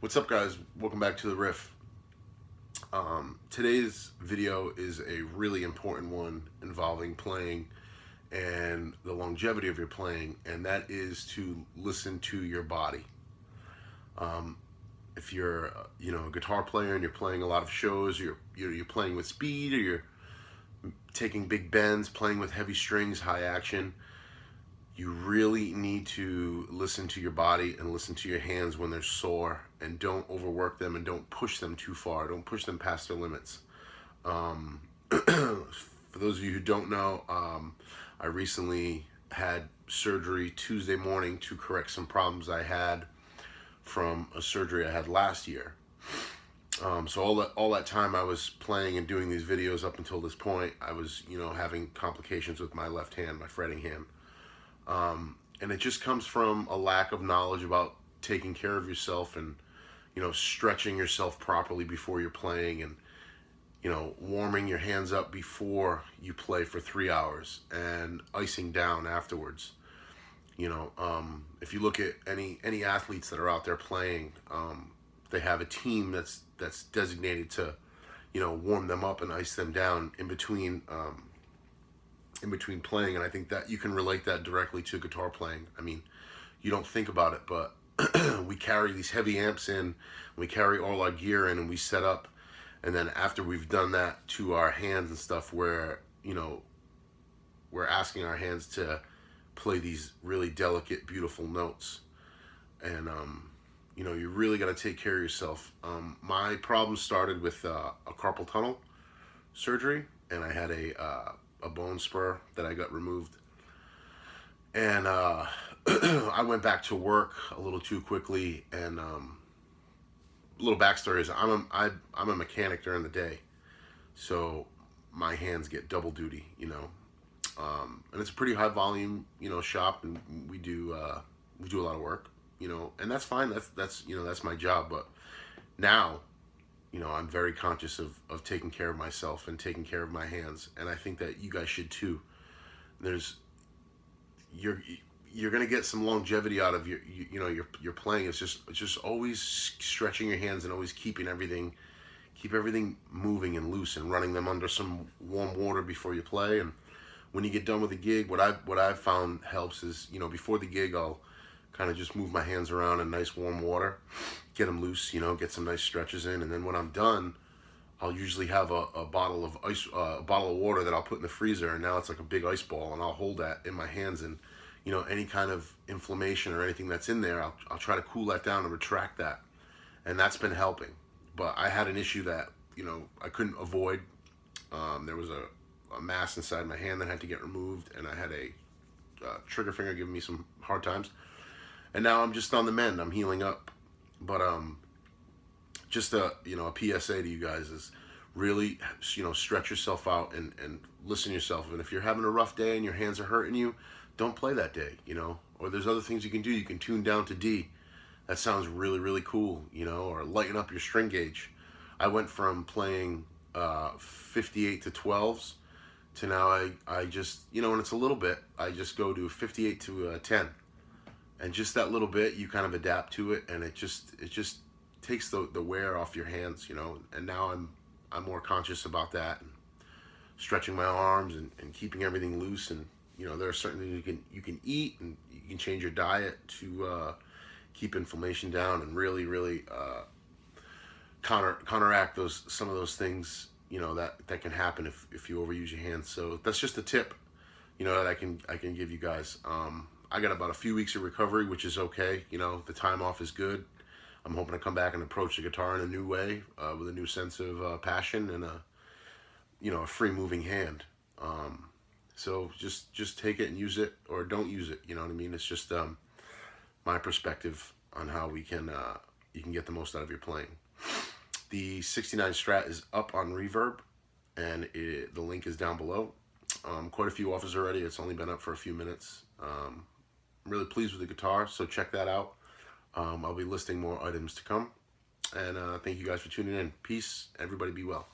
What's up, guys? Welcome back to the riff. Today's video is a really important one involving playing and the longevity of your playing, and that is to listen to your body. If you're a guitar player and you're playing a lot of shows, you're playing with speed, or you're taking big bends, playing with heavy strings, high action, you really need to listen to your body and listen to your hands when they're sore, and don't overwork them and don't push them too far. Don't push them past their limits. For those of you who don't know, I recently had surgery Tuesday morning to correct some problems I had from a surgery I had last year. So all that time I was playing and doing these videos up until this point, I was having complications with my left hand, my fretting hand. And it just comes from a lack of knowledge about taking care of yourself and, stretching yourself properly before you're playing, and, warming your hands up before you play for 3 hours and icing down afterwards. If you look at any athletes that are out there playing, they have a team that's designated to, warm them up and ice them down in between playing. And I think that you can relate that directly to guitar playing. I mean, you don't think about it, but we carry these heavy amps in, we carry all our gear in, and we set up, and then after we've done that to our hands and stuff, where we're asking our hands to play these really delicate, beautiful notes. And you really got to take care of yourself. My problem started with a carpal tunnel surgery, and I had a bone spur that I got removed, and I went back to work a little too quickly. And a little backstory is I'm a mechanic during the day, so my hands get double duty, and it's a pretty high volume shop, and we do a lot of work, and that's fine. That's my job. But now, I'm very conscious of taking care of myself and taking care of my hands, and I think that you guys should too. You're gonna get some longevity out of your playing. It's just always stretching your hands and always keep everything moving and loose, and running them under some warm water before you play. And when you get done with the gig, what I've found helps is, before the gig, I'll kind of just move my hands around in nice warm water, get them loose, get some nice stretches in, and then when I'm done, I'll usually have a bottle of ice, a bottle of water that I'll put in the freezer, and now it's like a big ice ball, and I'll hold that in my hands, and any kind of inflammation or anything that's in there, I'll try to cool that down and retract that, and that's been helping. But I had an issue that I couldn't avoid. There was a mass inside my hand that had to get removed, and I had a trigger finger giving me some hard times. And now I'm just on the mend. I'm healing up. But just a PSA to you guys is really stretch yourself out and listen to yourself. And if you're having a rough day and your hands are hurting you, don't play that day. Or there's other things you can do. You can tune down to D. That sounds really, really cool. Or lighten up your string gauge. I went from playing 58 to 12s to now I just and it's a little bit. I just go to 58 to 10. And just that little bit, you kind of adapt to it, and it just takes the wear off your hands, And now I'm more conscious about that, and stretching my arms and keeping everything loose. And there are certain things you can eat, and you can change your diet to keep inflammation down, and really counteract some of those things that can happen if you overuse your hands. So that's just a tip that I can give you guys. I got about a few weeks of recovery, which is okay. The time off is good. I'm hoping to come back and approach the guitar in a new way, with a new sense of passion and a free moving hand. So just take it and use it, or don't use it. You know what I mean? It's just my perspective on how you can get the most out of your playing. The 69 Strat is up on Reverb, and the link is down below. Quite a few offers already. It's only been up for a few minutes. I'm really pleased with the guitar, so check that out. I'll be listing more items to come. And thank you guys for tuning in. Peace. Everybody be well.